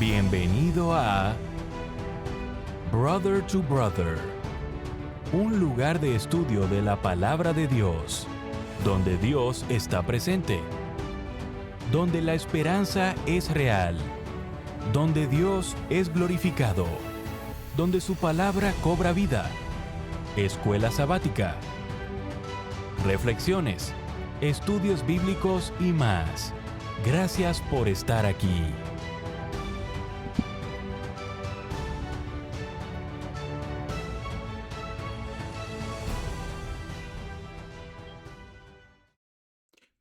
Bienvenido a Brother to Brother, un lugar de estudio de la palabra de Dios, donde Dios está presente, donde la esperanza es real, donde Dios es glorificado, donde su palabra cobra vida. Escuela sabática, reflexiones, estudios bíblicos y más. Gracias por estar aquí.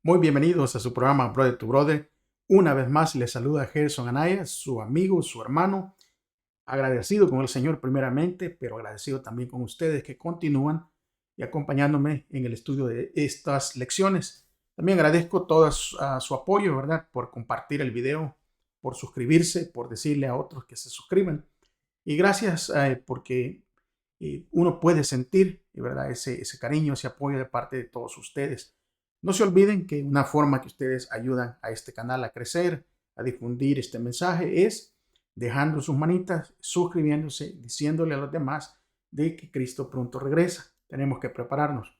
Muy bienvenidos a su programa Brother to Brother. Una vez más les saluda Gerson Anaya, su amigo, su hermano. Agradecido con el Señor primeramente, pero agradecido también con ustedes que continúan y acompañándome en el estudio de estas lecciones. También agradezco todo su apoyo, ¿verdad? Por compartir el video, por suscribirse, por decirle a otros que se suscriban. Y gracias porque uno puede sentir, ¿verdad? Ese cariño, ese apoyo de parte de todos ustedes. No se olviden que una forma que ustedes ayudan a este canal a crecer, a difundir este mensaje, es dejando sus manitas, suscribiéndose, diciéndole a los demás de que Cristo pronto regresa. Tenemos que prepararnos.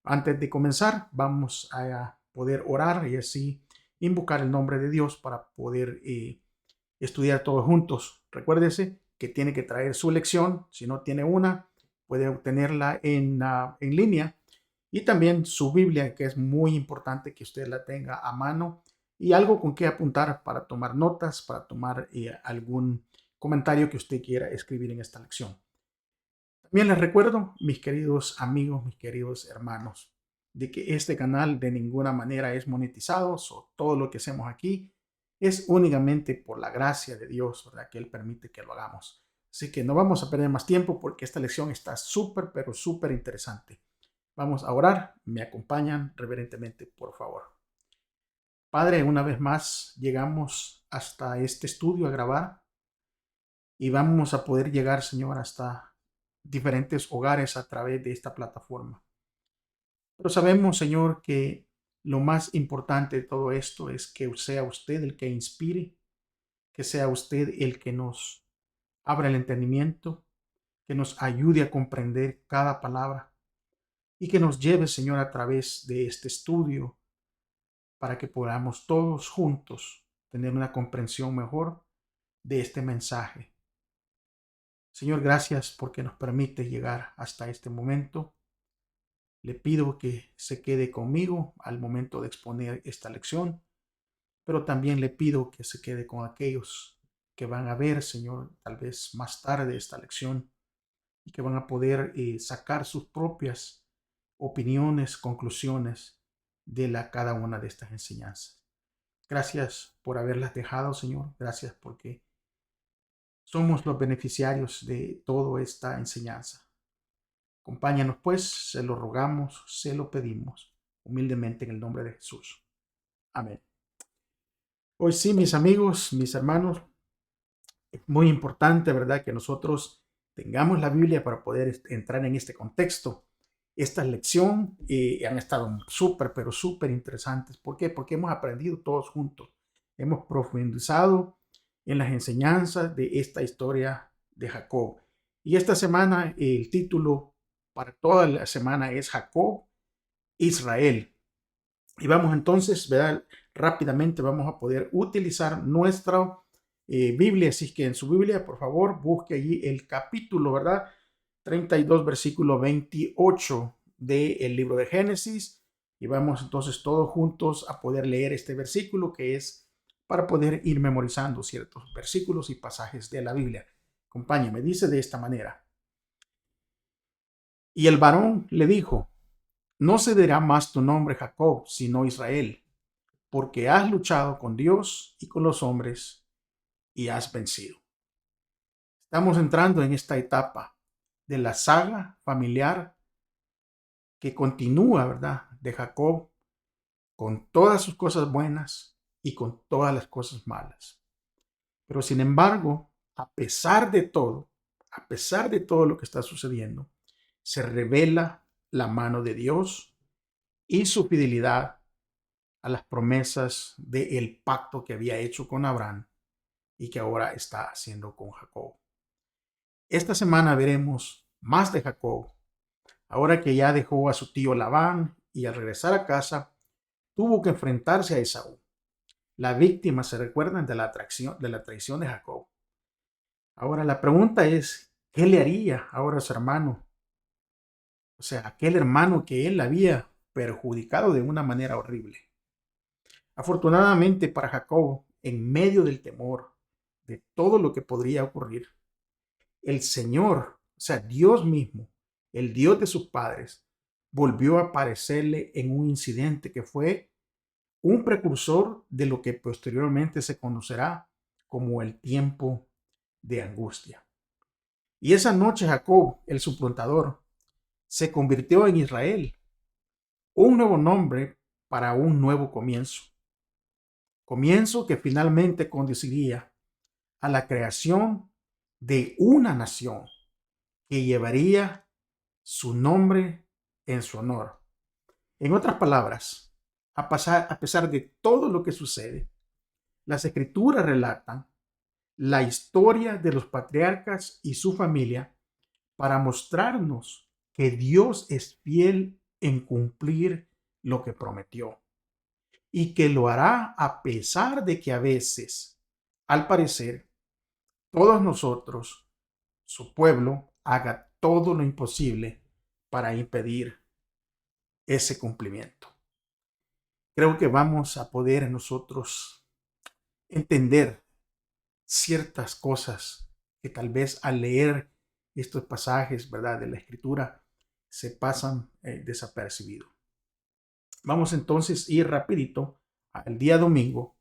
Antes de comenzar, vamos a poder orar y así invocar el nombre de Dios para poder estudiar todos juntos. Recuérdese que tiene que traer su lección. Si no tiene una, puede obtenerla en línea. Y también su Biblia, que es muy importante que usted la tenga a mano y algo con que apuntar para tomar notas, para tomar algún comentario que usted quiera escribir en esta lección. También les recuerdo, mis queridos amigos, mis queridos hermanos, de que este canal de ninguna manera es monetizado. Todo lo que hacemos aquí es únicamente por la gracia de Dios, ¿verdad? Que Él permite que lo hagamos. Así que no vamos a perder más tiempo porque esta lección está súper, pero súper interesante. Vamos a orar. Me acompañan reverentemente, por favor. Padre, una vez más llegamos hasta este estudio a grabar y vamos a poder llegar, Señor, hasta diferentes hogares a través de esta plataforma. Pero sabemos, Señor, que lo más importante de todo esto es que sea usted el que inspire, que sea usted el que nos abra el entendimiento, que nos ayude a comprender cada palabra y que nos lleve, Señor, a través de este estudio para que podamos todos juntos tener una comprensión mejor de este mensaje. Señor, gracias porque nos permite llegar hasta este momento. Le pido que se quede conmigo al momento de exponer esta lección, pero también le pido que se quede con aquellos que van a ver, Señor, tal vez más tarde esta lección y que van a poder sacar sus propias opiniones, conclusiones de cada una de estas enseñanzas. Gracias por haberlas dejado, Señor. Gracias porque somos los beneficiarios de toda esta enseñanza. Acompáñanos, pues, se lo rogamos, se lo pedimos, humildemente en el nombre de Jesús. Amén. Hoy sí, mis amigos, mis hermanos, es muy importante, ¿verdad?, que nosotros tengamos la Biblia para poder entrar en este contexto. Esta lección han estado súper, pero súper interesantes. ¿Por qué? Porque hemos aprendido todos juntos. Hemos profundizado en las enseñanzas de esta historia de Jacob. Y esta semana el título para toda la semana es Jacob, Israel. Y vamos entonces, ¿verdad? Rápidamente vamos a poder utilizar nuestra Biblia. Así que en su Biblia, por favor, busque allí el capítulo, ¿verdad?, 32, versículo 28 del libro de Génesis. Y vamos entonces todos juntos a poder leer este versículo, que es para poder ir memorizando ciertos versículos y pasajes de la Biblia. Acompáñame, dice de esta manera. Y el varón le dijo: no se dirá más tu nombre Jacob, sino Israel, porque has luchado con Dios y con los hombres y has vencido. Estamos entrando en esta etapa de la saga familiar que continúa, ¿verdad?, de Jacob, con todas sus cosas buenas y con todas las cosas malas. Pero sin embargo, a pesar de todo lo que está sucediendo, se revela la mano de Dios y su fidelidad a las promesas del pacto que había hecho con Abraham y que ahora está haciendo con Jacob. Esta semana veremos más de Jacob, ahora que ya dejó a su tío Labán y al regresar a casa tuvo que enfrentarse a Esaú. La víctima, se recuerdan de la traición de Jacob. Ahora la pregunta es, ¿qué le haría ahora a su hermano? O sea, aquel hermano que él había perjudicado de una manera horrible. Afortunadamente para Jacob, en medio del temor de todo lo que podría ocurrir, el Señor, o sea, Dios mismo, el Dios de sus padres, volvió a aparecerle en un incidente que fue un precursor de lo que posteriormente se conocerá como el tiempo de angustia. Y esa noche Jacob, el suplantador, se convirtió en Israel, un nuevo nombre para un nuevo comienzo. Comienzo que finalmente conduciría a la creación de una nación que llevaría su nombre en su honor. En otras palabras, a pesar de todo lo que sucede, las escrituras relatan la historia de los patriarcas y su familia para mostrarnos que Dios es fiel en cumplir lo que prometió y que lo hará a pesar de que a veces, al parecer, todos nosotros, su pueblo, haga todo lo imposible para impedir ese cumplimiento. Creo que vamos a poder nosotros entender ciertas cosas que tal vez al leer estos pasajes, ¿verdad?, de la Escritura se pasan desapercibidos. Vamos entonces a ir rapidito al día domingo.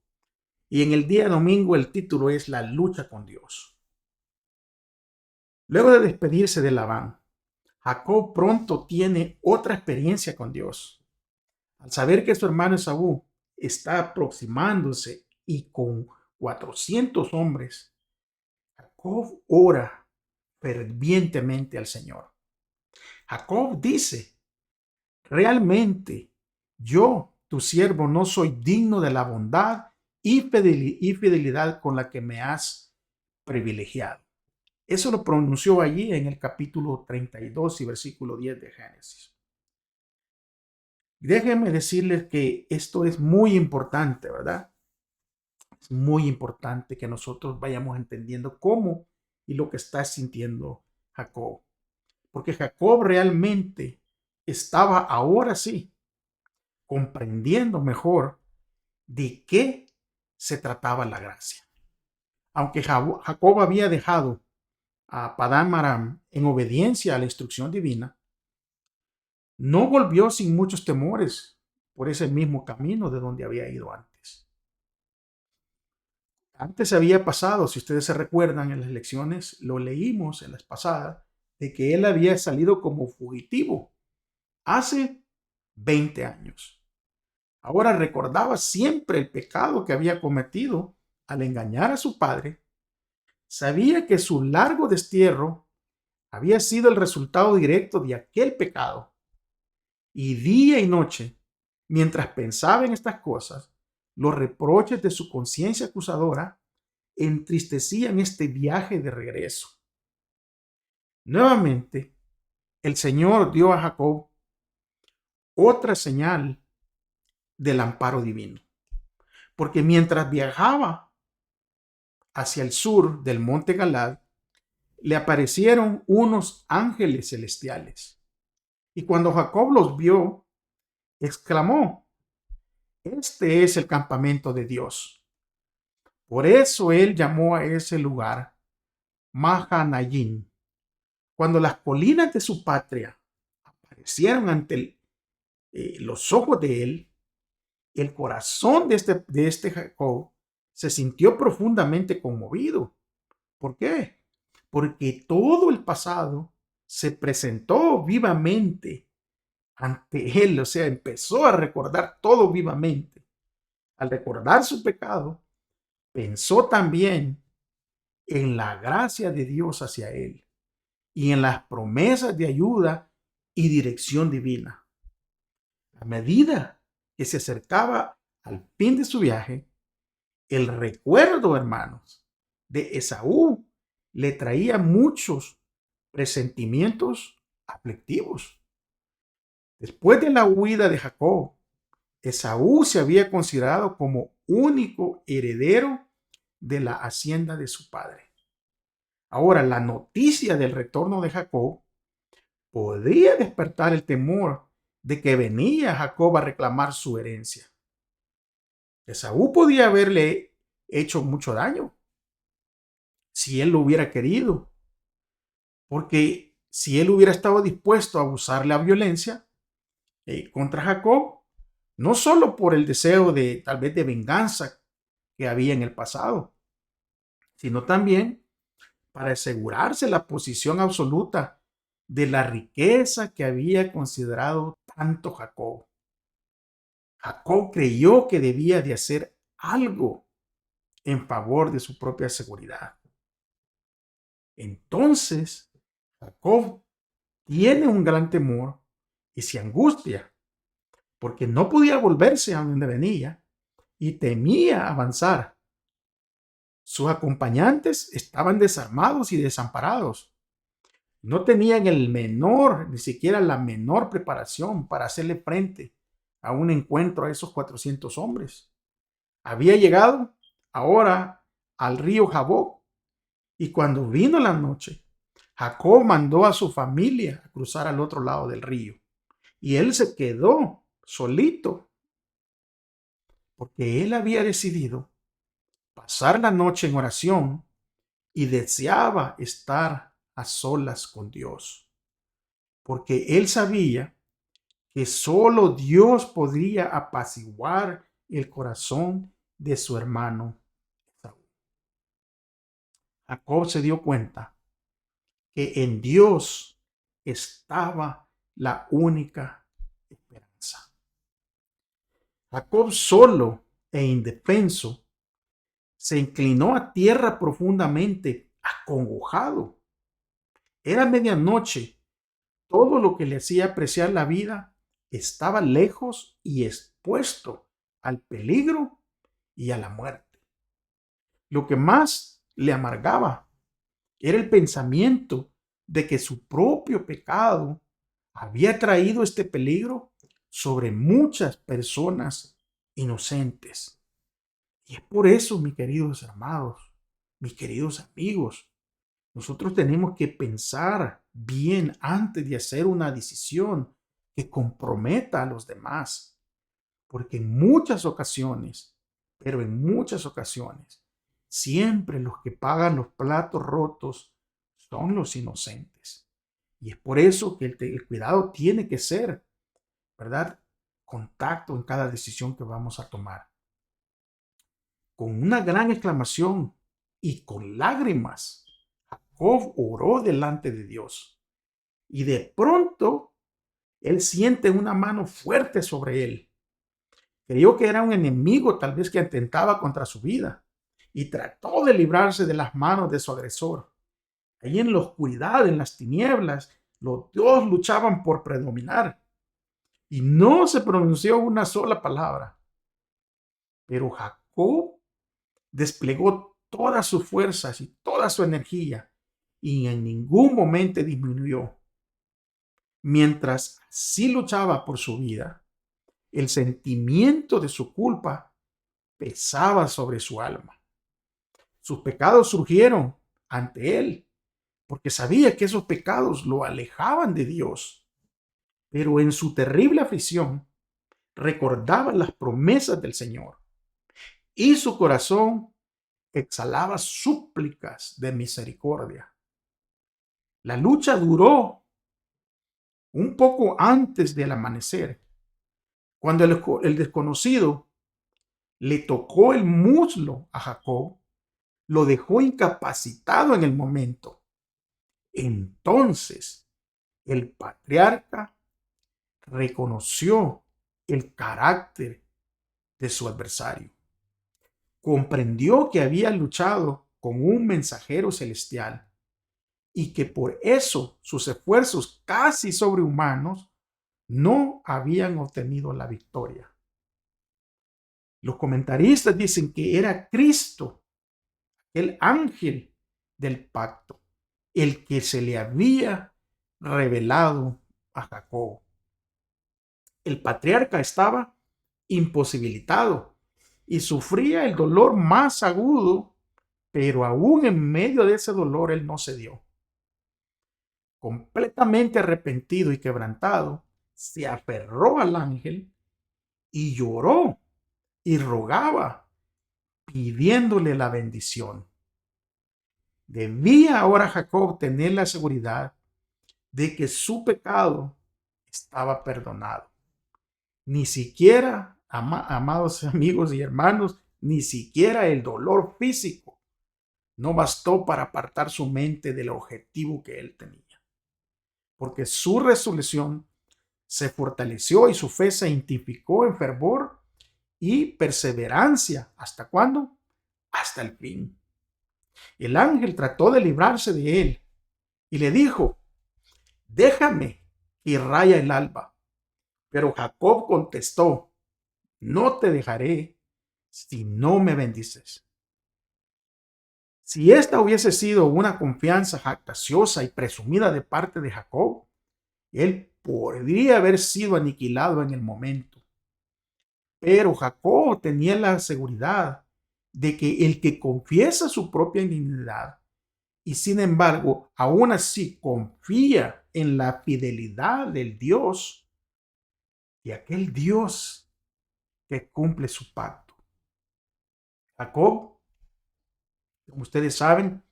Y en el día domingo el título es La lucha con Dios. Luego de despedirse de Labán, Jacob pronto tiene otra experiencia con Dios. Al saber que su hermano Esaú está aproximándose y con 400 hombres, Jacob ora fervientemente al Señor. Jacob dice, realmente yo, tu siervo, no soy digno de la bondad y fidelidad con la que me has privilegiado. Eso lo pronunció allí en el capítulo 32 y versículo 10 de Génesis. Déjenme decirles que esto es muy importante, ¿verdad? Es muy importante que nosotros vayamos entendiendo cómo y lo que está sintiendo Jacob. Porque Jacob realmente estaba ahora sí comprendiendo mejor de qué se trataba la gracia. Aunque Jacob había dejado a Padán Aram en obediencia a la instrucción divina, no volvió sin muchos temores por ese mismo camino de donde había ido antes. Antes había pasado, si ustedes se recuerdan en las lecciones, lo leímos en las pasadas, de que él había salido como fugitivo hace 20 años. Ahora recordaba siempre el pecado que había cometido al engañar a su padre. Sabía que su largo destierro había sido el resultado directo de aquel pecado. Y día y noche, mientras pensaba en estas cosas, los reproches de su conciencia acusadora entristecían este viaje de regreso. Nuevamente, el Señor dio a Jacob otra señal del amparo divino. Porque mientras viajaba hacia el sur del monte Galad, le aparecieron unos ángeles celestiales. Y cuando Jacob los vio, exclamó, este es el campamento de Dios. Por eso él llamó a ese lugar Mahanayim. Cuando las colinas de su patria aparecieron ante los ojos de él, el corazón de este Jacob se sintió profundamente conmovido. ¿Por qué? Porque todo el pasado se presentó vivamente ante él, o sea, empezó a recordar todo vivamente. Al recordar su pecado, pensó también en la gracia de Dios hacia él y en las promesas de ayuda y dirección divina. A medida que se acercaba al fin de su viaje, el recuerdo, hermanos, de Esaú le traía muchos presentimientos aflictivos. Después de la huida de Jacob, Esaú se había considerado como único heredero de la hacienda de su padre. Ahora, la noticia del retorno de Jacob podría despertar el temor de que venía Jacob a reclamar su herencia. Esaú podía haberle hecho mucho daño si él lo hubiera querido, porque si él hubiera estado dispuesto a usar la violencia contra Jacob, no solo por el deseo de tal vez de venganza que había en el pasado, sino también para asegurarse la posición absoluta de la riqueza que había considerado tanto Jacob. Jacob creyó que debía de hacer algo en favor de su propia seguridad. Entonces, Jacob tiene un gran temor y se angustia porque no podía volverse a donde venía y temía avanzar. Sus acompañantes estaban desarmados y desamparados. No tenían ni siquiera la menor preparación para hacerle frente a un encuentro a esos 400 hombres. Había llegado ahora al río Jaboc y cuando vino la noche, Jacob mandó a su familia a cruzar al otro lado del río y él se quedó solito porque él había decidido pasar la noche en oración y deseaba estar a solas con Dios, porque él sabía que solo Dios podría apaciguar el corazón de su hermano Esaú. Jacob se dio cuenta que en Dios estaba la única esperanza. Jacob, solo e indefenso, se inclinó a tierra profundamente, acongojado. Era medianoche. Todo lo que le hacía apreciar la vida estaba lejos y expuesto al peligro y a la muerte. Lo que más le amargaba era el pensamiento de que su propio pecado había traído este peligro sobre muchas personas inocentes. Y es por eso, mis queridos hermanos, mis queridos amigos, nosotros tenemos que pensar bien antes de hacer una decisión que comprometa a los demás, porque en muchas ocasiones, pero en muchas ocasiones, siempre los que pagan los platos rotos son los inocentes. Y es por eso que el cuidado tiene que ser, ¿verdad? Contacto en cada decisión que vamos a tomar. Con una gran exclamación y con lágrimas, Jacob oró delante de Dios. Y de pronto, él siente una mano fuerte sobre él. Creyó que era un enemigo tal vez que atentaba contra su vida y trató de librarse de las manos de su agresor. Ahí en la oscuridad, en las tinieblas, los dos luchaban por predominar y no se pronunció una sola palabra. Pero Jacob desplegó todas sus fuerzas y toda su energía y en ningún momento disminuyó. Mientras así luchaba por su vida, el sentimiento de su culpa pesaba sobre su alma. Sus pecados surgieron ante él, porque sabía que esos pecados lo alejaban de Dios. Pero en su terrible aflicción, recordaba las promesas del Señor y su corazón exhalaba súplicas de misericordia. La lucha duró un poco antes del amanecer, cuando el desconocido le tocó el muslo a Jacob, lo dejó incapacitado en el momento. Entonces el patriarca reconoció el carácter de su adversario. Comprendió que había luchado con un mensajero celestial y que por eso sus esfuerzos casi sobrehumanos no habían obtenido la victoria. Los comentaristas dicen que era Cristo el ángel del pacto, el que se le había revelado a Jacob. El patriarca estaba imposibilitado y sufría el dolor más agudo, pero aún en medio de ese dolor él no cedió. Completamente arrepentido y quebrantado, se aferró al ángel y lloró y rogaba, pidiéndole la bendición. Debía ahora Jacob tener la seguridad de que su pecado estaba perdonado. Ni siquiera, amados amigos y hermanos, ni siquiera el dolor físico no bastó para apartar su mente del objetivo que él tenía. Porque su resolución se fortaleció y su fe se identificó en fervor y perseverancia. ¿Hasta cuándo? Hasta el fin. El ángel trató de librarse de él y le dijo: déjame y raya el alba. Pero Jacob contestó: no te dejaré si no me bendices. Si esta hubiese sido una confianza jactanciosa y presumida de parte de Jacob, él podría haber sido aniquilado en el momento. Pero Jacob tenía la seguridad de que el que confiesa su propia indignidad y sin embargo aún así confía en la fidelidad del Dios, y aquel Dios que cumple su pacto. Jacob, como ustedes saben,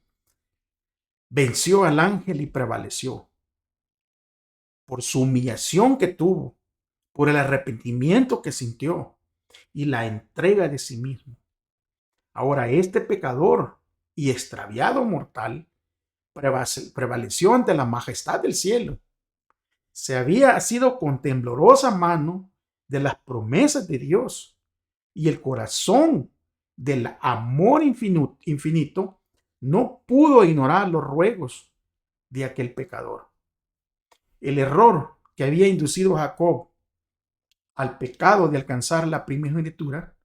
venció al ángel y prevaleció. Por su humillación que tuvo, por el arrepentimiento que sintió y la entrega de sí mismo. Ahora este pecador y extraviado mortal prevaleció ante la majestad del cielo. Se había sido con temblorosa mano de las promesas de Dios, y el corazón del amor infinito no pudo ignorar los ruegos de aquel pecador. El error que había inducido a Jacob al pecado de alcanzar la primogenitura,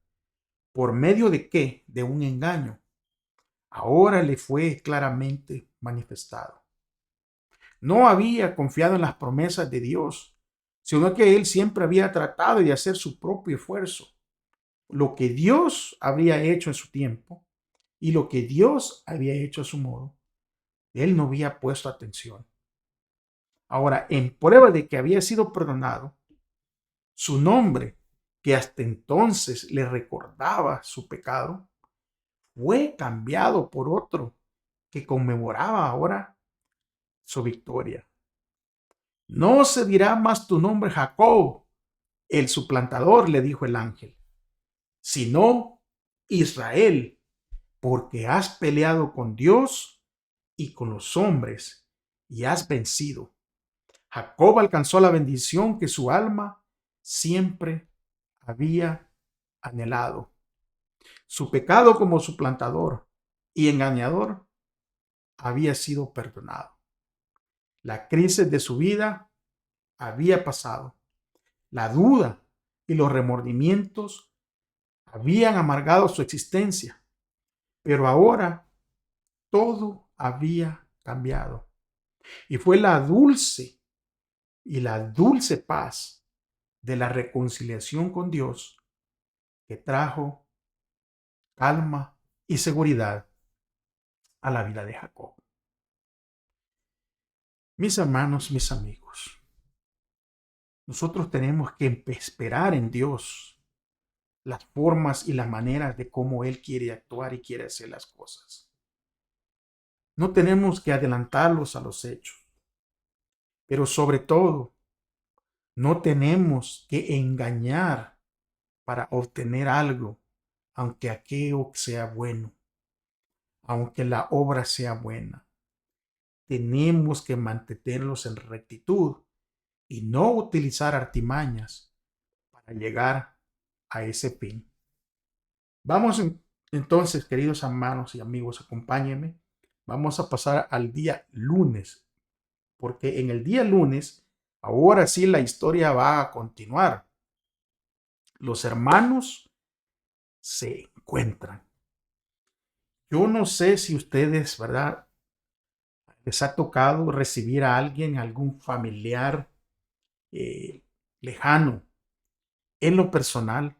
¿por medio de qué? De un engaño. Ahora le fue claramente manifestado. No había confiado en las promesas de Dios, sino que él siempre había tratado de hacer su propio esfuerzo. Lo que Dios habría hecho en su tiempo y lo que Dios había hecho a su modo, él no había puesto atención. Ahora, en prueba de que había sido perdonado, su nombre, que hasta entonces le recordaba su pecado, fue cambiado por otro que conmemoraba ahora su victoria. No se dirá más tu nombre Jacob, el suplantador, le dijo el ángel, sino Israel, porque has peleado con Dios y con los hombres y has vencido. Jacob alcanzó la bendición que su alma siempre había anhelado. Su pecado como suplantador y engañador había sido perdonado. La crisis de su vida había pasado. La duda y los remordimientos habían amargado su existencia, pero ahora todo había cambiado. Y fue la dulce paz de la reconciliación con Dios que trajo calma y seguridad a la vida de Jacob. Mis hermanos, mis amigos, nosotros tenemos que esperar en Dios las formas y las maneras de cómo Él quiere actuar y quiere hacer las cosas. No tenemos que adelantarlos a los hechos, pero sobre todo, no tenemos que engañar para obtener algo, aunque aquello sea bueno, aunque la obra sea buena. Tenemos que mantenerlos en rectitud y no utilizar artimañas para llegar a ese fin. Vamos entonces, queridos hermanos y amigos, acompáñenme. Vamos a pasar al día lunes, porque en el día lunes, ahora sí la historia va a continuar. Los hermanos se encuentran. Yo no sé si ustedes, ¿verdad? Les ha tocado recibir a alguien, algún familiar eh, lejano. En lo personal,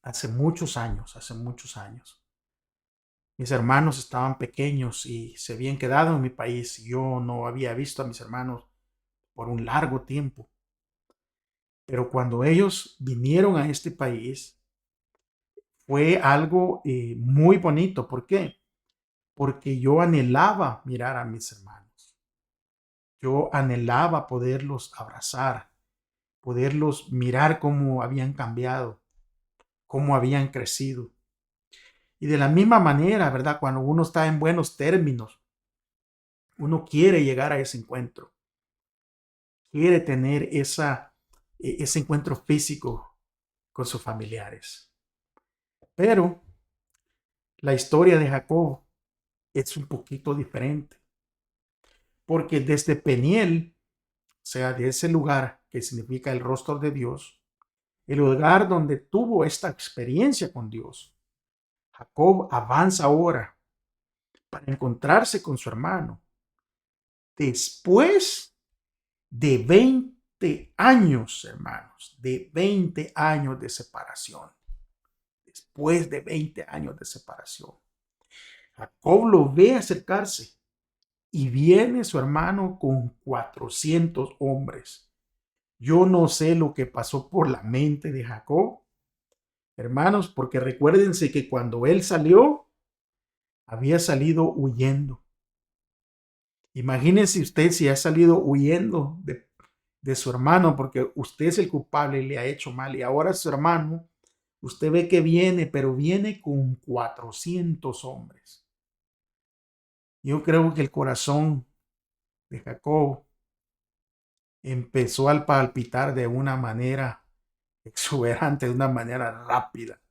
hace muchos años, mis hermanos estaban pequeños y se habían quedado en mi país. Yo no había visto a mis hermanos por un largo tiempo. Pero cuando ellos vinieron a este país, fue algo muy bonito. ¿Por qué? Porque yo anhelaba mirar a mis hermanos. Yo anhelaba poderlos abrazar, poderlos mirar cómo habían cambiado, cómo habían crecido. Y de la misma manera, ¿verdad? Cuando uno está en buenos términos, uno quiere llegar a ese encuentro, quiere tener ese encuentro físico con sus familiares. Pero la historia de Jacob es un poquito diferente, porque desde Peniel, o sea, de ese lugar que significa el rostro de Dios, el lugar donde tuvo esta experiencia con Dios, Jacob avanza ahora para encontrarse con su hermano después de 20 años, hermanos, de 20 años de separación. Después de 20 años de separación, Jacob lo ve acercarse y viene su hermano con 400 hombres. Yo no sé lo que pasó por la mente de Jacob, hermanos, porque recuérdense que cuando él salió, había salido huyendo. Imagínense usted si ha salido huyendo de su hermano porque usted es el culpable y le ha hecho mal. Y ahora su hermano, usted ve que viene, pero viene con 400 hombres. Yo creo que el corazón de Jacob empezó a palpitar de una manera exuberante, de una manera rápida.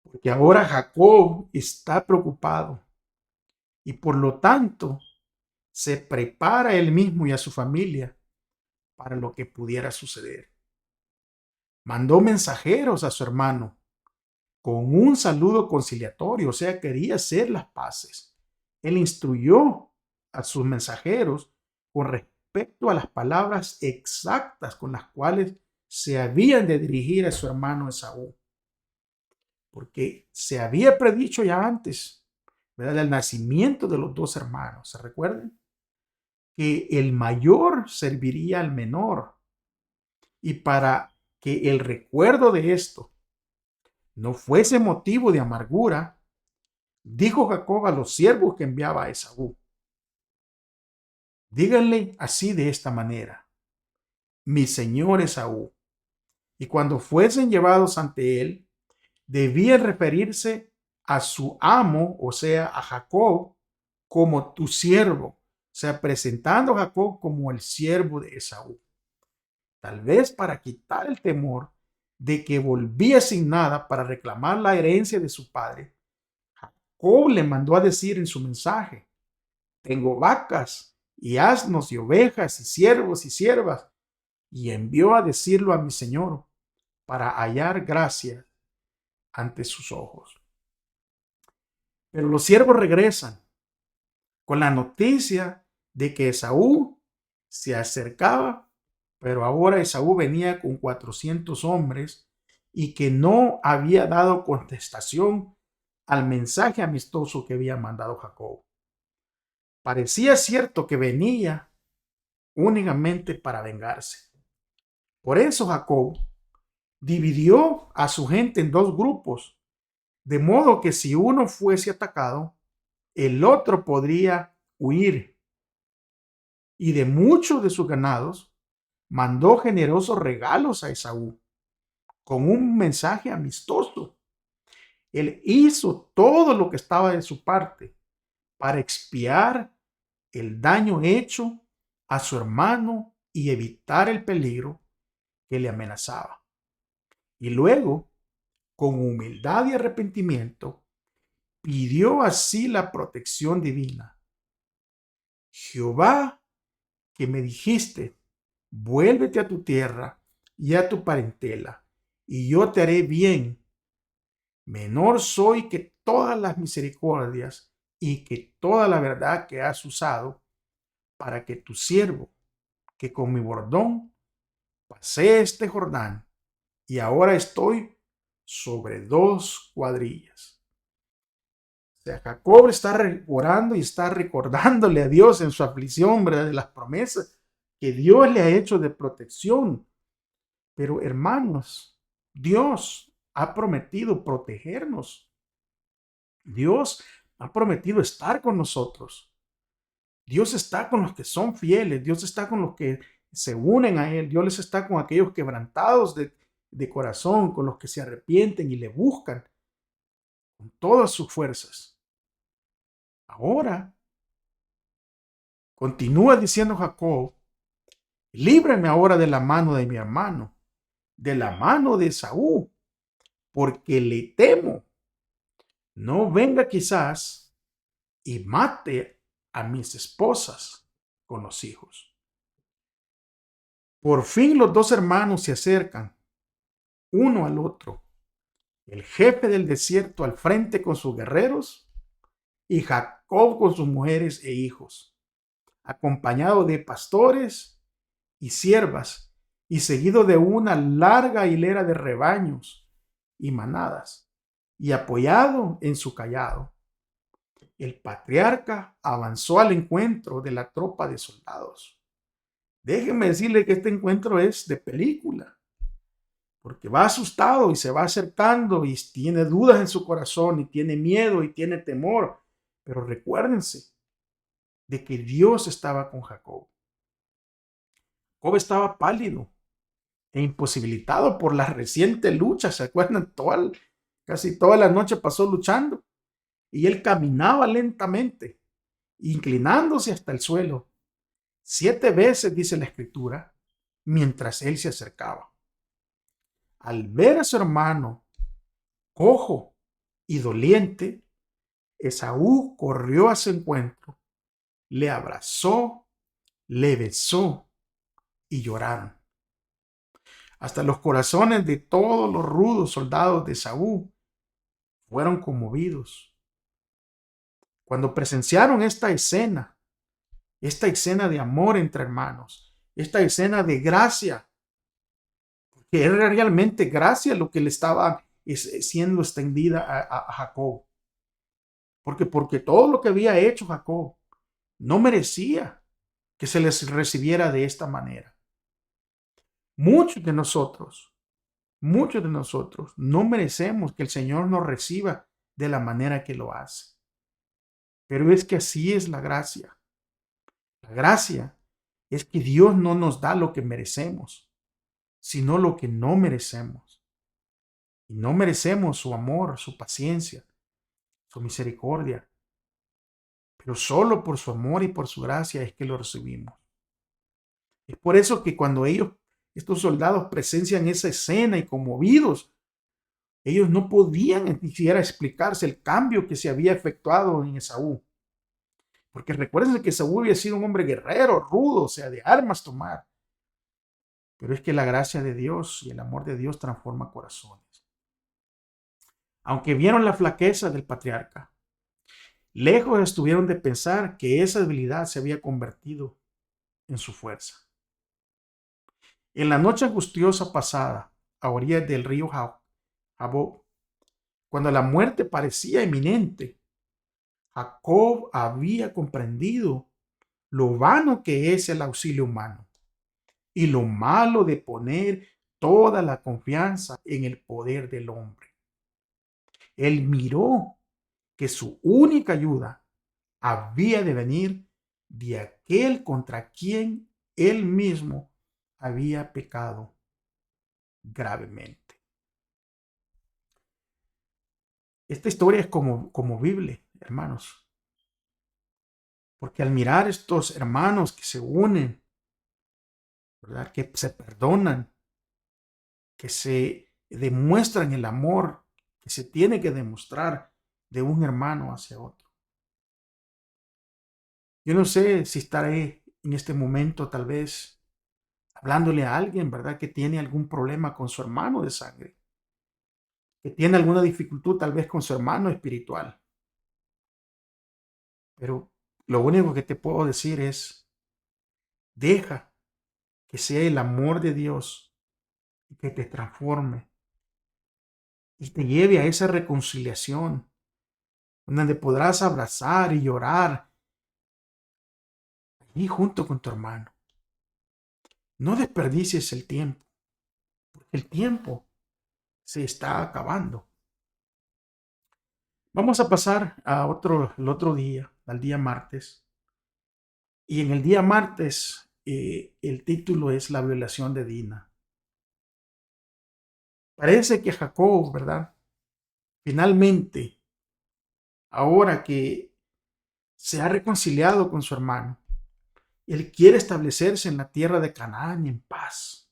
Porque ahora Jacob está preocupado y por lo tanto se prepara él mismo y a su familia para lo que pudiera suceder. Mandó mensajeros a su hermano con un saludo conciliatorio, o sea, quería hacer las paces. Él instruyó a sus mensajeros con respecto a las palabras exactas con las cuales se habían de dirigir a su hermano Esaú, porque se había predicho ya antes, ¿verdad?, el nacimiento de los dos hermanos. ¿Se recuerdan? Que el mayor serviría al menor. Y para que el recuerdo de esto no fuese motivo de amargura, dijo Jacob a los siervos que enviaba a Esaú: díganle así de esta manera: mi señor Esaú. Y cuando fuesen llevados ante él, debían referirse a su amo, o sea, a Jacob, como tu siervo, o sea, presentando a Jacob como el siervo de Esaú. Tal vez para quitar el temor de que volvía sin nada para reclamar la herencia de su padre, Jacob le mandó a decir en su mensaje: tengo vacas y asnos y ovejas y siervos y siervas, y envió a decirlo a mi señor para hallar gracia ante sus ojos. Pero los siervos regresan con la noticia de que Esaú se acercaba, pero ahora Esaú venía con 400 hombres y que no había dado contestación al mensaje amistoso que había mandado Jacob. Parecía cierto que venía únicamente para vengarse. Por eso Jacob dividió a su gente en dos grupos, de modo que si uno fuese atacado, el otro podría huir. Y de muchos de sus ganados mandó generosos regalos a Esaú con un mensaje amistoso. Él hizo todo lo que estaba de su parte para expiar el daño hecho a su hermano y evitar el peligro que le amenazaba. Y luego, con humildad y arrepentimiento, pidió así la protección divina. Jehová, que me dijiste: vuélvete a tu tierra y a tu parentela, y yo te haré bien. menor soy que todas las misericordias y que toda la verdad que has usado para que tu siervo, que con mi bordón pasé este Jordán y ahora estoy sobre 2 cuadrillas. O sea, Jacob está orando y está recordándole a Dios en su aflicción, ¿verdad? De las promesas que Dios le ha hecho de protección. Pero hermanos, Dios ha prometido protegernos. Dios ha prometido estar con nosotros. Dios está con los que son fieles. Dios está con los que se unen a Él. Dios les está con aquellos quebrantados de corazón, con los que se arrepienten y le buscan con todas sus fuerzas. Ahora, continúa diciendo Jacob, líbrame ahora de la mano de mi hermano, de la mano de Esaú, porque le temo. No venga quizás y mate a mis esposas con los hijos. Por fin los 2 hermanos se acercan uno al otro. El jefe del desierto al frente con sus guerreros y Jacob con sus mujeres e hijos, acompañado de pastores y siervas y seguido de una larga hilera de rebaños y manadas y apoyado en su cayado. El patriarca avanzó al encuentro de la tropa de soldados. Déjenme decirle que este encuentro es de película, porque va asustado y se va acercando y tiene dudas en su corazón y tiene miedo y tiene temor. Pero recuérdense de que Dios estaba con Jacob. Jacob estaba pálido e imposibilitado por la reciente lucha. ¿Se acuerdan? Casi toda la noche pasó luchando y él caminaba lentamente, inclinándose hasta el suelo. 7 veces, dice la escritura, mientras él se acercaba. Al ver a su hermano cojo y doliente, Esaú corrió a su encuentro, le abrazó, le besó y lloraron. Hasta los corazones de todos los rudos soldados de Esaú fueron conmovidos. Cuando presenciaron esta escena de amor entre hermanos, esta escena de gracia, que era realmente gracia lo que le estaba siendo extendida a Jacob. Porque todo lo que había hecho Jacob no merecía que se les recibiera de esta manera. Muchos de nosotros no merecemos que el Señor nos reciba de la manera que lo hace. Pero es que así es la gracia. La gracia es que Dios no nos da lo que merecemos, sino lo que no merecemos. Y no merecemos su amor, su paciencia, su misericordia. Pero solo por su amor y por su gracia es que lo recibimos. Es por eso que cuando estos soldados presencian esa escena y conmovidos, ellos no podían ni siquiera explicarse el cambio que se había efectuado en Esaú. Porque recuerden que Esaú había sido un hombre guerrero, rudo, o sea, de armas tomar. Pero es que la gracia de Dios y el amor de Dios transforma corazones. Aunque vieron la flaqueza del patriarca, lejos estuvieron de pensar que esa debilidad se había convertido en su fuerza. En la noche angustiosa pasada, a orillas del río Jaboc, cuando la muerte parecía inminente, Jacob había comprendido lo vano que es el auxilio humano y lo malo de poner toda la confianza en el poder del hombre. Él miró que su única ayuda había de venir de aquel contra quien él mismo había pecado gravemente. Esta historia es como Biblia, hermanos, porque al mirar estos hermanos que se unen, ¿verdad? Que se perdonan, que se demuestran el amor que se tiene que demostrar de un hermano hacia otro. Yo no sé si estaré en este momento tal vez hablándole a alguien, ¿verdad? Que tiene algún problema con su hermano de sangre. que tiene alguna dificultad tal vez con su hermano espiritual. Pero lo único que te puedo decir es, deja que sea el amor de Dios que te transforme y te lleve a esa reconciliación, donde podrás abrazar y llorar allí junto con tu hermano. No desperdicies el tiempo, porque el tiempo se está acabando. Vamos a pasar el otro día, al día martes. Y en el día martes, el título es La violación de Dina. Parece que Jacob, ¿verdad? Finalmente, ahora que se ha reconciliado con su hermano, él quiere establecerse en la tierra de Canaán en paz.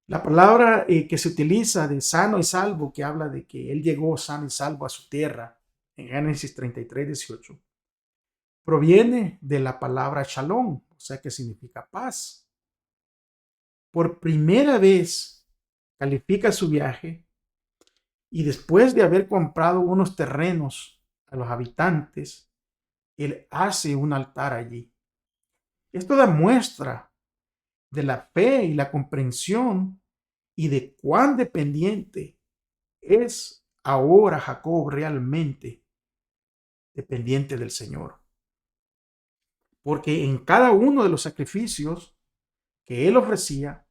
La palabra que se utiliza de sano y salvo, que habla de que él llegó sano y salvo a su tierra, en Génesis 33:18, proviene de la palabra shalom, o sea que significa paz. Por primera vez califica su viaje y después de haber comprado unos terrenos a los habitantes, él hace un altar allí. Esto da muestra de la fe y la comprensión y de cuán dependiente es ahora Jacob realmente dependiente del Señor. Porque en cada uno de los sacrificios que él ofrecía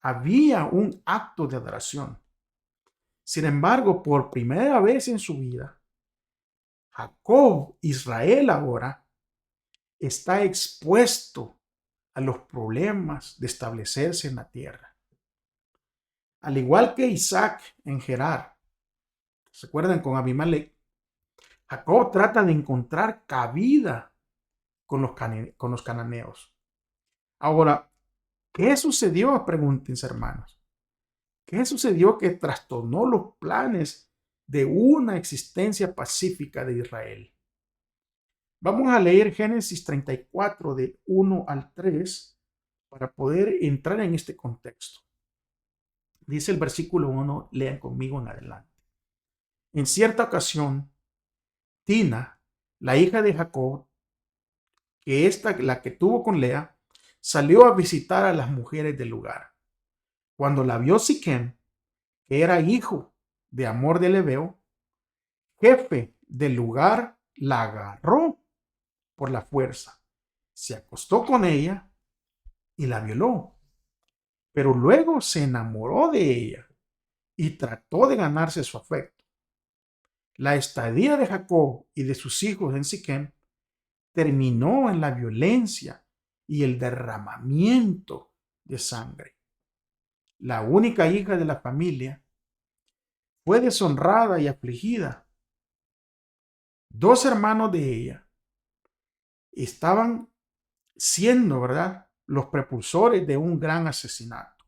había un acto de adoración. Sin embargo, por primera vez en su vida, Jacob, Israel ahora, está expuesto a los problemas de establecerse en la tierra. Al igual que Isaac en Gerar, ¿se acuerdan con Abimelech? Jacob trata de encontrar cabida con los cananeos. Ahora, ¿qué sucedió? Pregúntense, hermanos. ¿Qué sucedió que trastornó los planes de una existencia pacífica de Israel? Vamos a leer Génesis 34 del 1 al 3 para poder entrar en este contexto. Dice el versículo 1, lean conmigo en adelante. En cierta ocasión, Tina, la hija de Jacob, que la que tuvo con Lea, salió a visitar a las mujeres del lugar. Cuando la vio Siquem, que era hijo de Hamor de Lebeo, jefe del lugar, la agarró por la fuerza, se acostó con ella y la violó. Pero luego se enamoró de ella y trató de ganarse su afecto. La estadía de Jacob y de sus hijos en Siquem terminó en la violencia y el derramamiento de sangre. La única hija de la familia fue deshonrada y afligida. Dos hermanos de ella estaban siendo, ¿verdad?, los propulsores de un gran asesinato.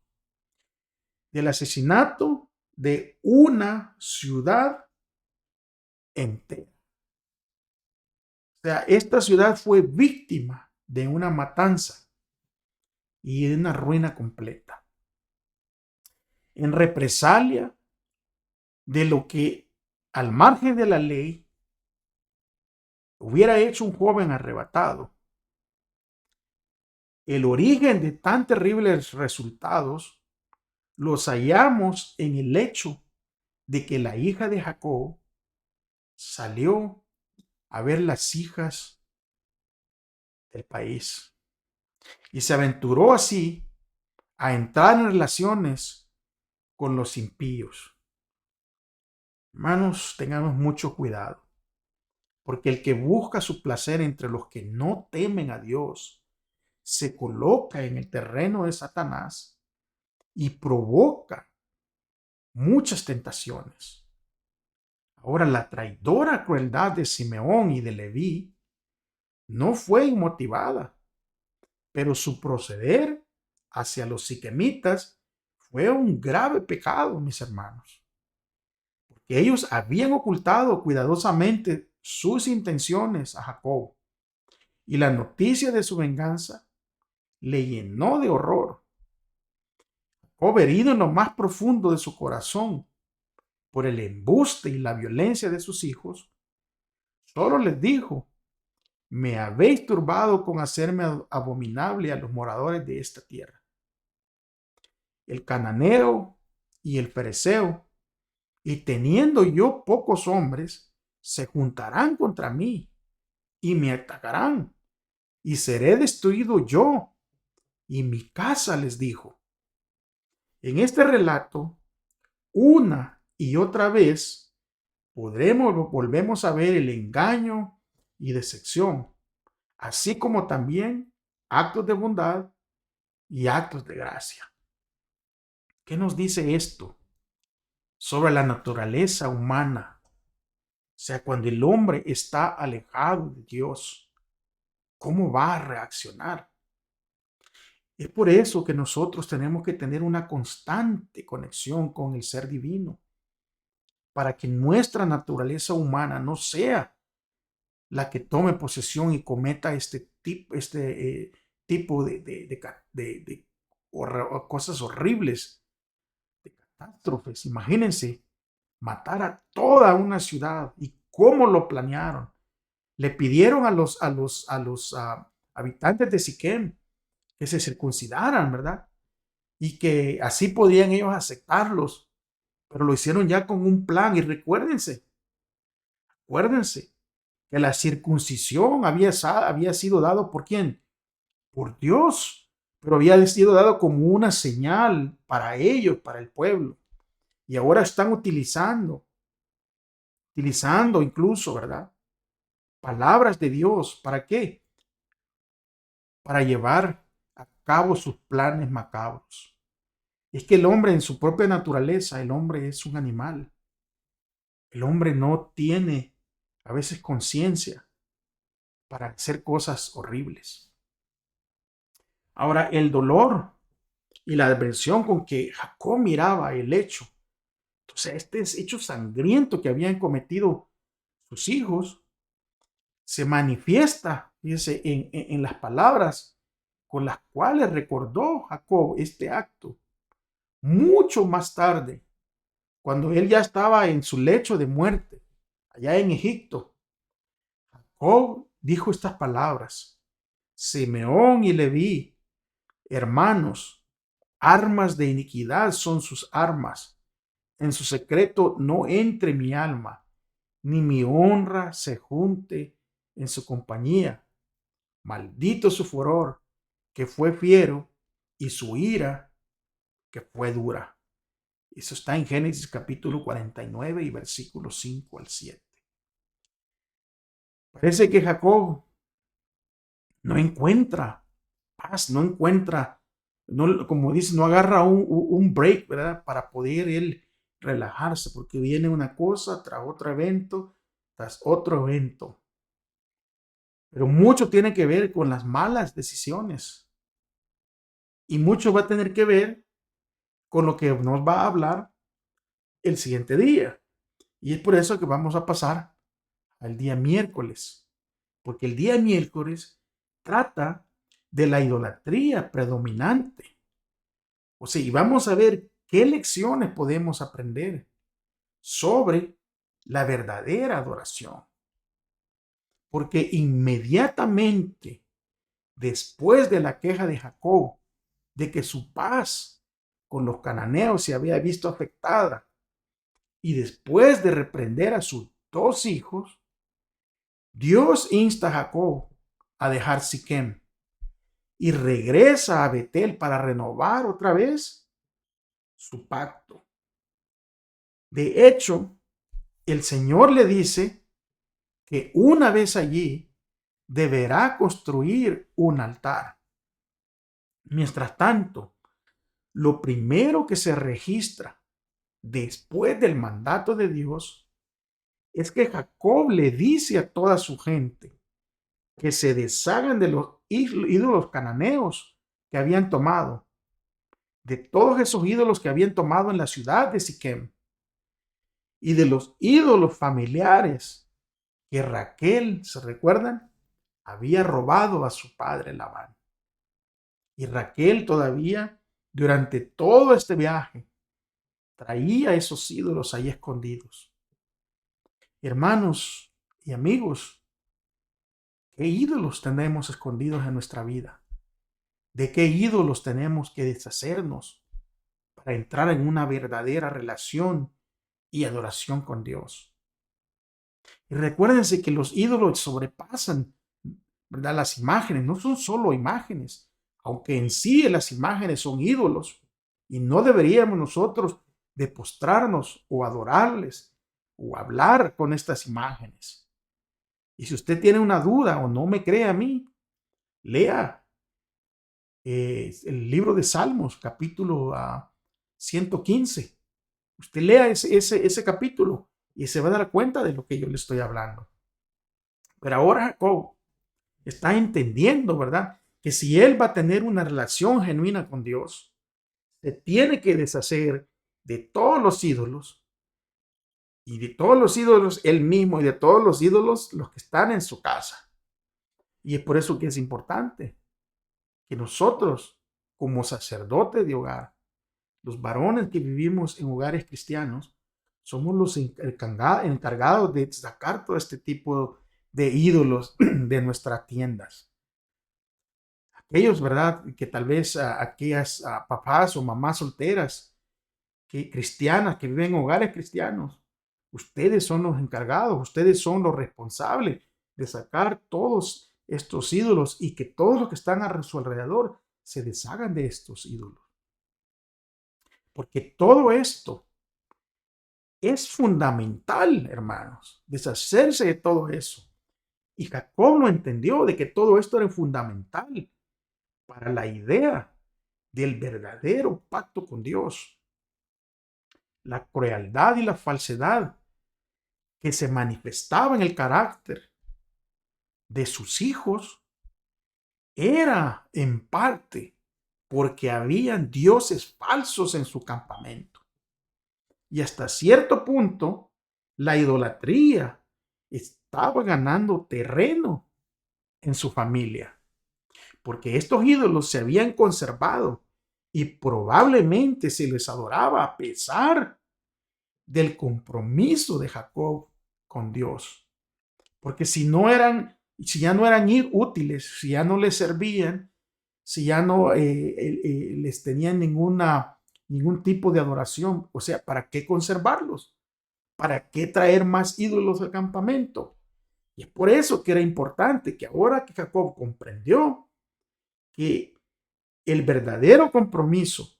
Del asesinato de una ciudad entera. O sea, esta ciudad fue víctima de una matanza y de una ruina completa. En represalia de lo que al margen de la ley hubiera hecho un joven arrebatado, el origen de tan terribles resultados los hallamos en el hecho de que la hija de Jacob salió a ver las hijas del país y se aventuró así a entrar en relaciones con los impíos. Hermanos, tengamos mucho cuidado, porque el que busca su placer entre los que no temen a Dios se coloca en el terreno de Satanás y provoca muchas tentaciones. Ahora, la traidora crueldad de Simeón y de Leví no fue inmotivada, pero su proceder hacia los siquemitas fue un grave pecado, mis hermanos, porque ellos habían ocultado cuidadosamente sus intenciones a Jacob, y la noticia de su venganza le llenó de horror. Jacob, herido en lo más profundo de su corazón, por el embuste y la violencia de sus hijos, solo les dijo: me habéis turbado con hacerme abominable a los moradores de esta tierra. El cananeo y el fereceo, y teniendo yo pocos hombres, se juntarán contra mí y me atacarán, y seré destruido yo y mi casa, les dijo. En este relato, una y otra vez, volvemos a ver el engaño y decepción, así como también actos de bondad y actos de gracia. ¿Qué nos dice esto sobre la naturaleza humana? O sea, cuando el hombre está alejado de Dios, ¿cómo va a reaccionar? Es por eso que nosotros tenemos que tener una constante conexión con el ser divino, para que nuestra naturaleza humana no sea la que tome posesión y cometa tipo de cosas horribles, de catástrofes. Imagínense matar a toda una ciudad y cómo lo planearon. Le pidieron a los habitantes de Siquem que se circuncidaran, ¿verdad? Y que así podían ellos aceptarlos, pero lo hicieron ya con un plan. Y acuérdense que la circuncisión había sido dado ¿por quién? Por Dios, pero había sido dado como una señal para ellos, para el pueblo. Y ahora están utilizando incluso, ¿verdad? Palabras de Dios. ¿Para qué? Para llevar a cabo sus planes macabros. Es que el hombre en su propia naturaleza, el hombre es un animal. El hombre no tiene a veces conciencia para hacer cosas horribles. Ahora, el dolor y la adversión con que Jacob miraba el hecho, entonces este hecho sangriento que habían cometido sus hijos, se manifiesta, fíjense, en las palabras con las cuales recordó Jacob este acto. Mucho más tarde, cuando él ya estaba en su lecho de muerte, allá en Egipto, Jacob dijo estas palabras: Simeón y Leví, hermanos, armas de iniquidad son sus armas. En su secreto no entre mi alma, ni mi honra se junte en su compañía. Maldito su furor, que fue fiero, y su ira, que fue dura. Eso está en Génesis capítulo 49 y versículos 5 al 7. Parece que Jacob no encuentra paz, no encuentra, no, como dice, no agarra un break, ¿verdad? Para poder él relajarse, porque viene una cosa tras otro evento, tras otro evento. Pero mucho tiene que ver con las malas decisiones. Y mucho va a tener que ver con lo que nos va a hablar el siguiente día. Y es por eso que vamos a pasar al día miércoles. Porque el día miércoles trata de la idolatría predominante. O sea, y vamos a ver qué lecciones podemos aprender sobre la verdadera adoración. Porque inmediatamente después de la queja de Jacob, de que su paz con los cananeos se había visto afectada, y después de reprender a sus dos hijos, Dios insta a Jacob a dejar Siquem y regresa a Betel para renovar otra vez su pacto. De hecho, el Señor le dice que una vez allí deberá construir un altar. Mientras tanto, lo primero que se registra después del mandato de Dios es que Jacob le dice a toda su gente que se deshagan de los ídolos cananeos que habían tomado, de todos esos ídolos que habían tomado en la ciudad de Siquem y de los ídolos familiares que Raquel, ¿se recuerdan? Había robado a su padre Labán. Y Raquel todavía, durante todo este viaje, traía esos ídolos ahí escondidos. Hermanos y amigos, ¿qué ídolos tenemos escondidos en nuestra vida? ¿De qué ídolos tenemos que deshacernos para entrar en una verdadera relación y adoración con Dios? Y recuérdense que los ídolos sobrepasan, ¿verdad? Las imágenes no son solo imágenes, aunque en sí las imágenes son ídolos y no deberíamos nosotros de postrarnos o adorarles o hablar con estas imágenes. Y si usted tiene una duda o no me cree a mí, lea el libro de Salmos, capítulo 115. Usted lea ese capítulo y se va a dar cuenta de lo que yo le estoy hablando. Pero ahora Jacob está entendiendo, ¿verdad? Que si él va a tener una relación genuina con Dios, se tiene que deshacer de todos los ídolos y de todos los ídolos él mismo y de todos los ídolos los que están en su casa. Y es por eso que es importante que nosotros, como sacerdotes de hogar, los varones que vivimos en hogares cristianos, somos los encargados de sacar todo este tipo de ídolos de nuestras tiendas. Aquellos, ¿verdad? Que tal vez aquellas papás o mamás solteras, cristianas, que viven en hogares cristianos, ustedes son los encargados, ustedes son los responsables de sacar todos estos ídolos y que todos los que están a su alrededor se deshagan de estos ídolos. Porque todo esto es fundamental, hermanos, deshacerse de todo eso. Y Jacob lo entendió de que todo esto era fundamental para la idea del verdadero pacto con Dios. La crueldad y la falsedad que se manifestaba en el carácter de sus hijos era en parte porque habían dioses falsos en su campamento. Y hasta cierto punto, la idolatría estaba ganando terreno en su familia, porque estos ídolos se habían conservado y probablemente se les adoraba a pesar del compromiso de Jacob con Dios. Porque si ya no eran útiles, si ya no les servían, si ya no les tenían ningún tipo de adoración, o sea, ¿para qué conservarlos? ¿Para qué traer más ídolos al campamento? Y es por eso que era importante que ahora que Jacob comprendió que el verdadero compromiso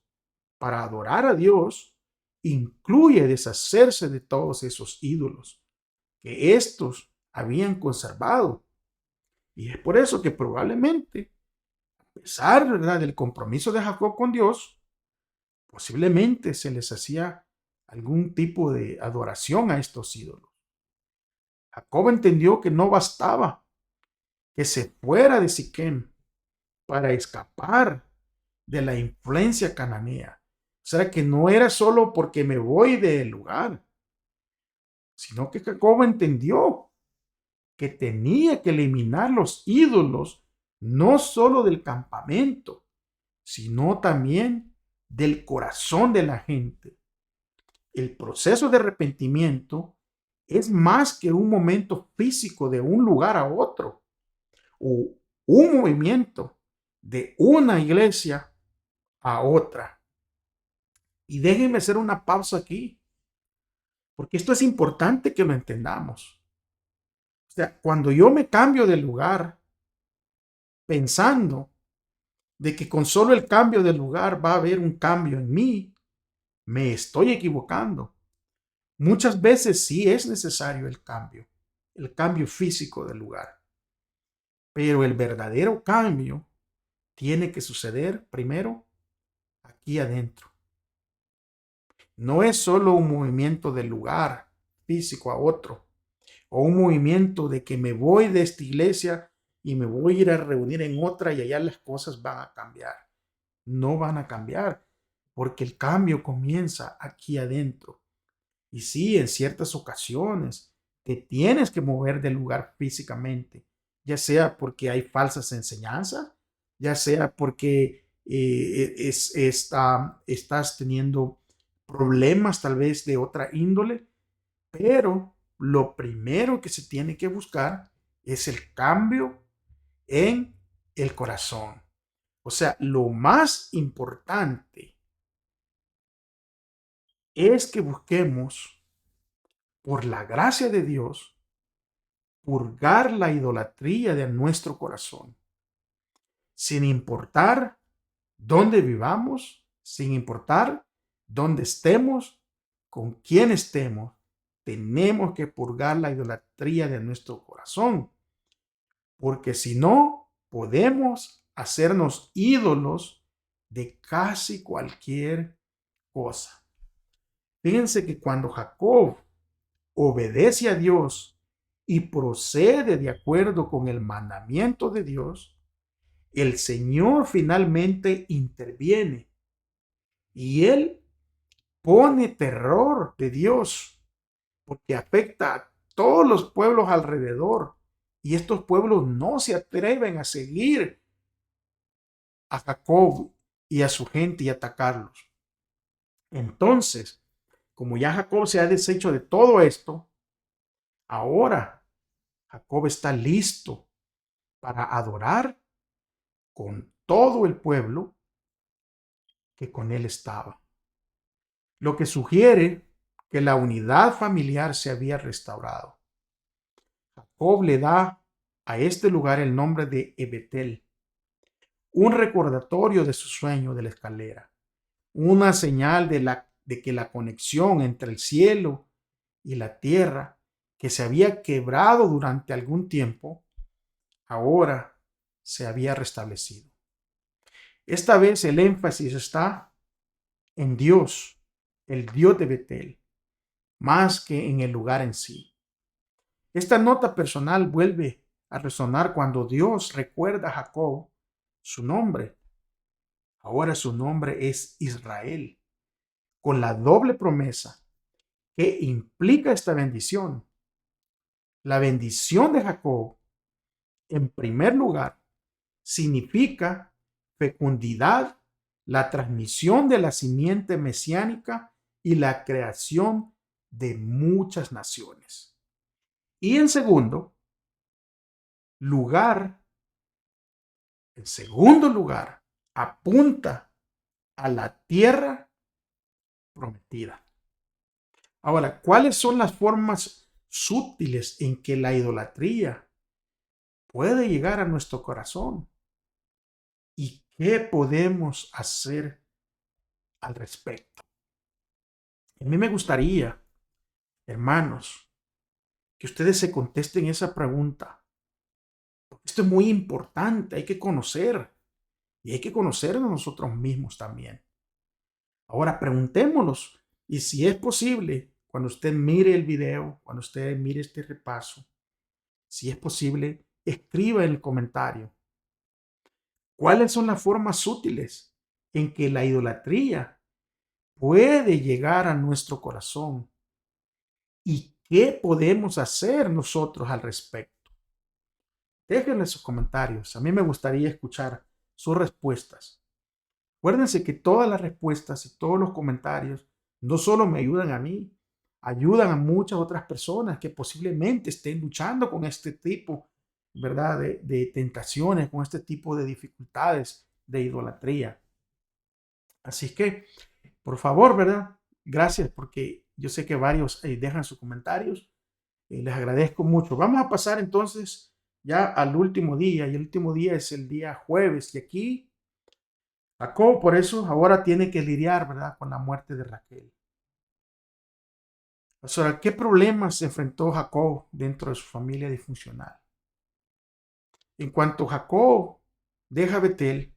para adorar a Dios incluye deshacerse de todos esos ídolos que estos habían conservado. Y es por eso que probablemente, a pesar, ¿verdad?, del compromiso de Jacob con Dios, posiblemente se les hacía algún tipo de adoración a estos ídolos. Jacob entendió que no bastaba que se fuera de Siquem para escapar de la influencia cananea. O sea, que no era solo porque me voy del lugar, sino que Jacob entendió que tenía que eliminar los ídolos, no solo del campamento, sino también del corazón de la gente. El proceso de arrepentimiento es más que un momento físico de un lugar a otro, o un movimiento de una iglesia a otra. Y déjenme hacer una pausa aquí, porque esto es importante que lo entendamos. O sea, cuando yo me cambio de lugar pensando de que con solo el cambio de lugar va a haber un cambio en mí, me estoy equivocando. Muchas veces sí es necesario el cambio físico del lugar. Pero el verdadero cambio tiene que suceder primero aquí adentro. No es solo un movimiento del lugar físico a otro, o un movimiento de que me voy de esta iglesia y me voy a ir a reunir en otra y allá las cosas van a cambiar. No van a cambiar, porque el cambio comienza aquí adentro. Y sí, en ciertas ocasiones te tienes que mover del lugar físicamente, ya sea porque hay falsas enseñanzas, ya sea porque estás teniendo problemas tal vez de otra índole, pero lo primero que se tiene que buscar es el cambio en el corazón. O sea, lo más importante es que busquemos, por la gracia de Dios, purgar la idolatría de nuestro corazón, sin importar dónde vivamos, sin importar dónde estemos, con quién estemos, tenemos que purgar la idolatría de nuestro corazón, porque si no, podemos hacernos ídolos de casi cualquier cosa. Fíjense que cuando Jacob obedece a Dios y procede de acuerdo con el mandamiento de Dios, el Señor finalmente interviene y Él pone terror de Dios porque afecta a todos los pueblos alrededor y estos pueblos no se atreven a seguir a Jacob y a su gente y atacarlos. Entonces, como ya Jacob se ha deshecho de todo esto, ahora Jacob está listo para adorar con todo el pueblo que con él estaba. Lo que sugiere que la unidad familiar se había restaurado. Jacob le da a este lugar el nombre de Betel, un recordatorio de su sueño de la escalera, una señal de que la conexión entre el cielo y la tierra, que se había quebrado durante algún tiempo, ahora se había restablecido. Esta vez el énfasis está en Dios, el Dios de Betel, más que en el lugar en sí. Esta nota personal vuelve a resonar cuando Dios recuerda a Jacob su nombre. Ahora su nombre es Israel, con la doble promesa que implica esta bendición. La bendición de Jacob, en primer lugar, significa fecundidad, la transmisión de la simiente mesiánica y la creación de muchas naciones. Y en segundo lugar, apunta a la tierra prometida. Ahora, ¿cuáles son las formas sutiles en que la idolatría puede llegar a nuestro corazón? ¿Y qué podemos hacer al respecto? A mí me gustaría, hermanos, que ustedes se contesten esa pregunta. Esto es muy importante, hay que conocer y hay que conocernos nosotros mismos también. Ahora preguntémonos y si es posible, cuando usted mire el video, cuando usted mire este repaso, si es posible, escriba en el comentario cuáles son las formas útiles en que la idolatría puede llegar a nuestro corazón y qué podemos hacer nosotros al respecto. Déjenle sus comentarios. A mí me gustaría escuchar sus respuestas. Acuérdense que todas las respuestas y todos los comentarios no solo me ayudan a mí, ayudan a muchas otras personas que posiblemente estén luchando con este tipo, ¿verdad? De tentaciones, con este tipo de dificultades de idolatría. Así que, por favor, ¿verdad? Gracias porque yo sé que varios dejan sus comentarios. Les agradezco mucho. Vamos a pasar entonces ya al último día, y el último día es el día jueves, y aquí Jacob por eso ahora tiene que lidiar, ¿verdad?, con la muerte de Raquel. Ahora, ¿qué problemas enfrentó Jacob dentro de su familia disfuncional? En cuanto Jacob deja Betel,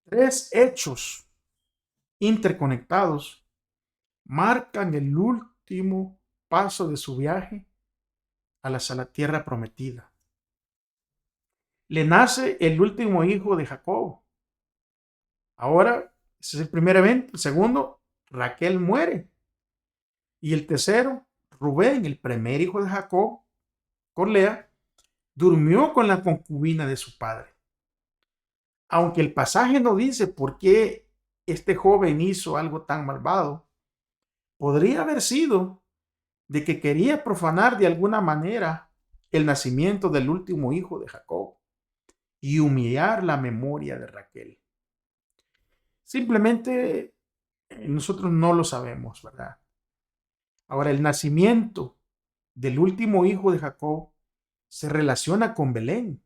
tres hechos interconectados marcan el último paso de su viaje a la tierra prometida. Le nace el último hijo de Jacob. Ahora, ese es el primer evento. El segundo, Raquel muere. Y el tercero, Rubén, el primer hijo de Jacob, con Lea, durmió con la concubina de su padre. Aunque el pasaje no dice por qué este joven hizo algo tan malvado, podría haber sido de que quería profanar de alguna manera el nacimiento del último hijo de Jacob y humillar la memoria de Raquel. Simplemente nosotros no lo sabemos, ¿verdad? Ahora, el nacimiento del último hijo de Jacob se relaciona con Belén,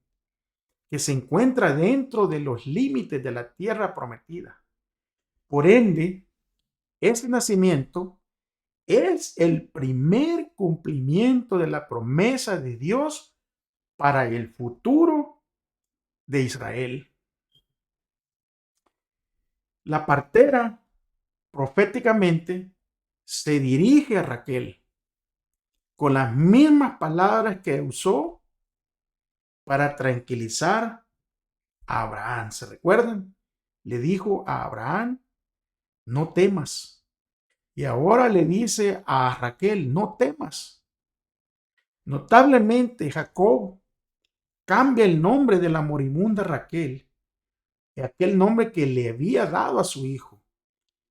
que se encuentra dentro de los límites de la tierra prometida. Por ende, este nacimiento es el primer cumplimiento de la promesa de Dios para el futuro de Israel. La partera proféticamente se dirige a Raquel con las mismas palabras que usó para tranquilizar a Abraham. ¿Se recuerdan? Le dijo a Abraham, no temas. Y ahora le dice a Raquel, no temas. Notablemente, Jacob cambia el nombre de la moribunda Raquel, aquel nombre que le había dado a su hijo,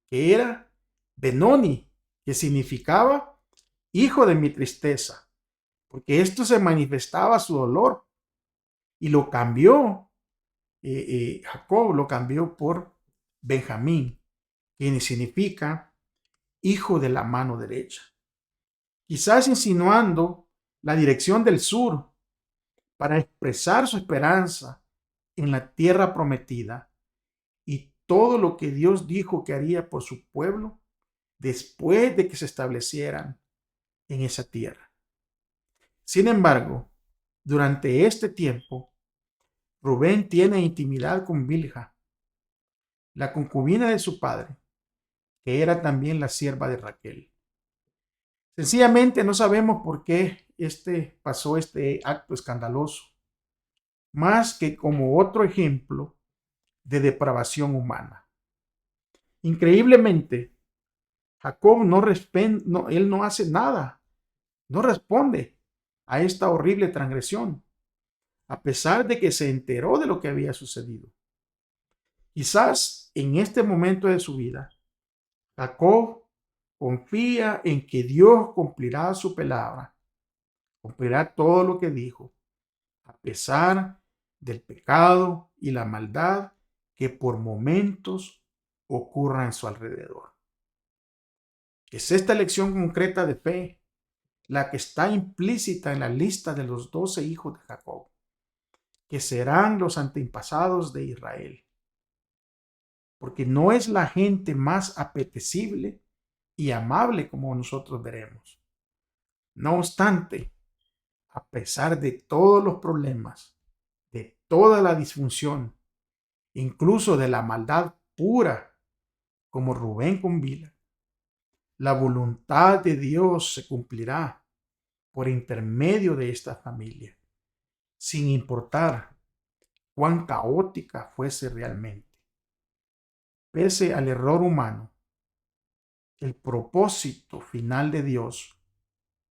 que era Benoni, que significaba hijo de mi tristeza, porque esto se manifestaba su dolor, y lo cambió, Jacob lo cambió por Benjamín, que significa hijo de la mano derecha, quizás insinuando la dirección del sur para expresar su esperanza en la tierra prometida y todo lo que Dios dijo que haría por su pueblo después de que se establecieran en esa tierra. Sin embargo, durante este tiempo, Rubén tiene intimidad con Bilha, la concubina de su padre, que era también la sierva de Raquel. Sencillamente no sabemos por qué pasó este acto escandaloso, más que como otro ejemplo de depravación humana. Increíblemente, Jacob él no hace nada, no responde a esta horrible transgresión, a pesar de que se enteró de lo que había sucedido. Quizás en este momento de su vida, Jacob confía en que Dios cumplirá su palabra, cumplirá todo lo que dijo, a pesar del pecado y la maldad que por momentos ocurra en su alrededor. Es esta lección concreta de fe la que está implícita en la lista de los 12 hijos de Jacob, que serán los antepasados de Israel. Porque no es la gente más apetecible y amable como nosotros veremos. No obstante, a pesar de todos los problemas, de toda la disfunción, incluso de la maldad pura, como Rubén con Bilha, la voluntad de Dios se cumplirá por intermedio de esta familia, sin importar cuán caótica fuese realmente. Pese al error humano, el propósito final de Dios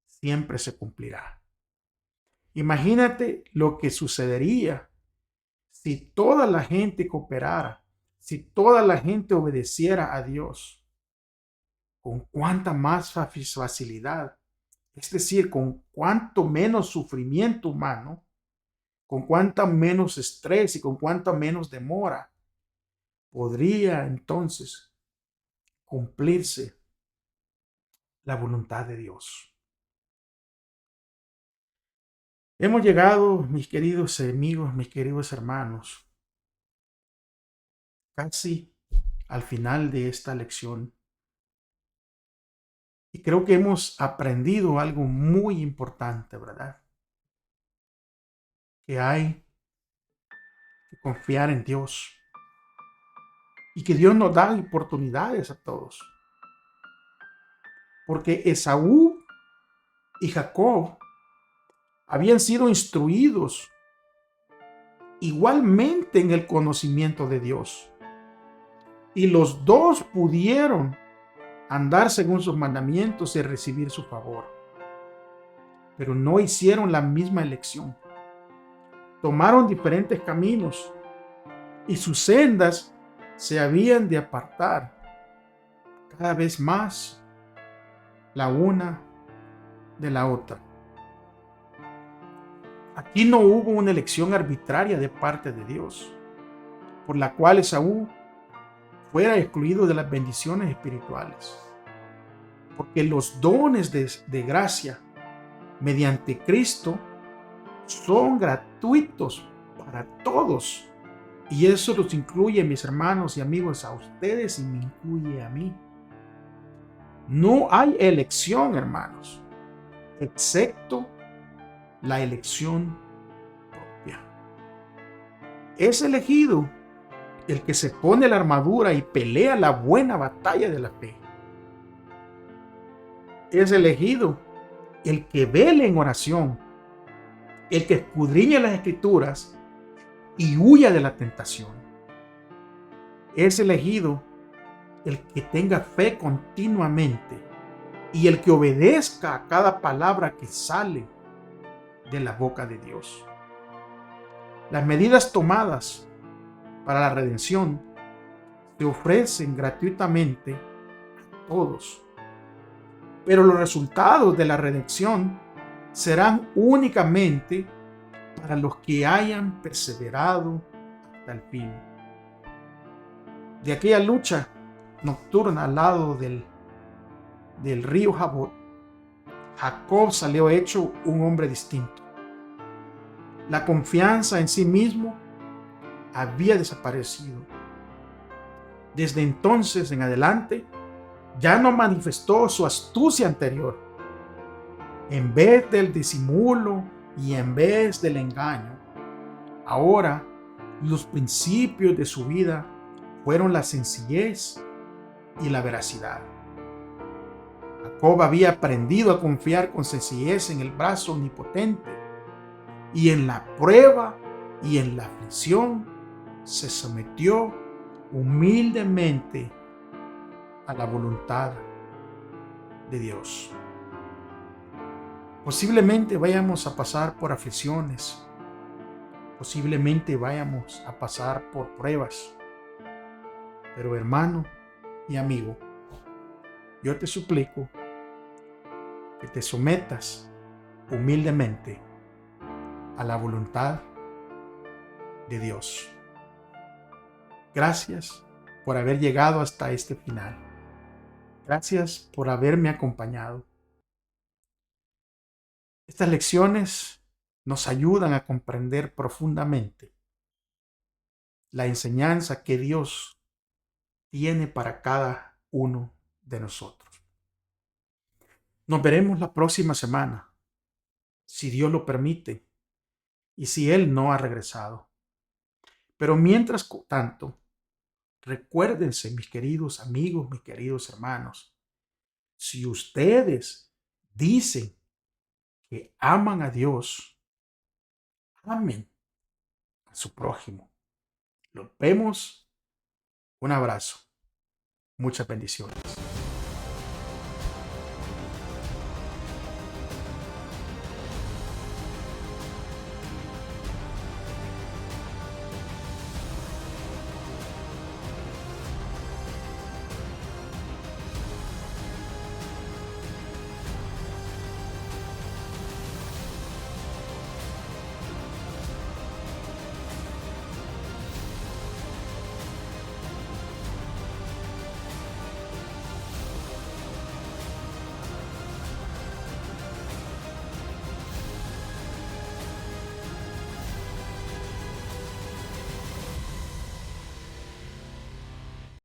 siempre se cumplirá. Imagínate lo que sucedería si toda la gente cooperara, si toda la gente obedeciera a Dios. Con cuánta más facilidad, es decir, con cuánto menos sufrimiento humano, con cuánta menos estrés y con cuánta menos demora podría entonces cumplirse la voluntad de Dios. Hemos llegado, mis queridos amigos, mis queridos hermanos, casi al final de esta lección. Y creo que hemos aprendido algo muy importante, ¿verdad? Que hay que confiar en Dios y que Dios nos da oportunidades a todos. Porque Esaú y Jacob habían sido instruidos igualmente en el conocimiento de Dios. Y los dos pudieron andar según sus mandamientos y recibir su favor. Pero no hicieron la misma elección. Tomaron diferentes caminos y sus sendas se habían de apartar cada vez más la una de la otra. Aquí no hubo una elección arbitraria de parte de Dios, por la cual Esaú fuera excluido de las bendiciones espirituales, porque los dones de gracia mediante Cristo son gratuitos para todos. Y eso los incluye, mis hermanos y amigos, a ustedes y me incluye a mí. No hay elección, hermanos, excepto la elección propia. Es elegido el que se pone la armadura y pelea la buena batalla de la fe. Es elegido el que vele en oración, el que escudriñe las escrituras y huya de la tentación. Es elegido el que tenga fe continuamente y el que obedezca a cada palabra que sale de la boca de Dios. Las medidas tomadas para la redención se ofrecen gratuitamente a todos, pero los resultados de la redención serán únicamente para los que hayan perseverado hasta el fin. De aquella lucha nocturna al lado del río Jabot, Jacob salió hecho un hombre distinto. La confianza en sí mismo había desaparecido. Desde entonces en adelante, ya no manifestó su astucia anterior. En vez del disimulo y en vez del engaño, ahora los principios de su vida fueron la sencillez y la veracidad. Jacob había aprendido a confiar con sencillez en el brazo omnipotente, y en la prueba y en la aflicción se sometió humildemente a la voluntad de Dios. Posiblemente vayamos a pasar por aflicciones, posiblemente vayamos a pasar por pruebas, pero hermano y amigo, yo te suplico que te sometas humildemente a la voluntad de Dios. Gracias por haber llegado hasta este final. Gracias por haberme acompañado. Estas lecciones nos ayudan a comprender profundamente la enseñanza que Dios tiene para cada uno de nosotros. Nos veremos la próxima semana, si Dios lo permite y si Él no ha regresado. Pero mientras tanto, recuérdense, mis queridos amigos, mis queridos hermanos, si ustedes dicen que aman a Dios, amen a su prójimo. Los vemos. Un abrazo. Muchas bendiciones.